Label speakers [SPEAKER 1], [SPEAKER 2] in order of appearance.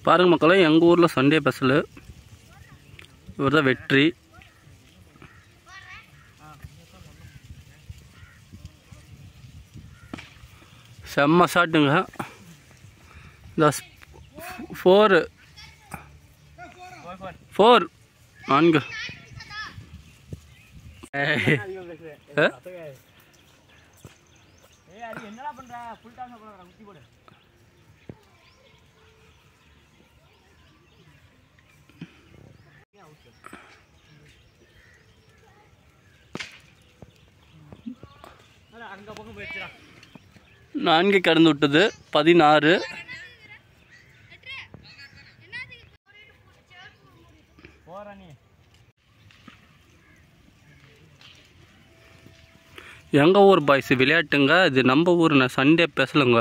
[SPEAKER 1] பாருங்க மக்களே, எங்கள் ஊரில் சண்டே ஸ்பெஷல் இவர் தான் வெற்றி. செம்ம ஷாட்டுங்க. இந்த 4 4
[SPEAKER 2] என்னடா பண்ற? ஃபுல் டாஸ் போடுறா, முட்டி போடு. அங்க பக்கம் போயிடுச்சுடா.
[SPEAKER 1] 4 கடந்து விட்டது 16. எங்கள் ஊர் பாய்ஸ் விளையாட்டுங்க. இது நம்ம ஊர் சண்டே ஸ்பெஷலுங்க.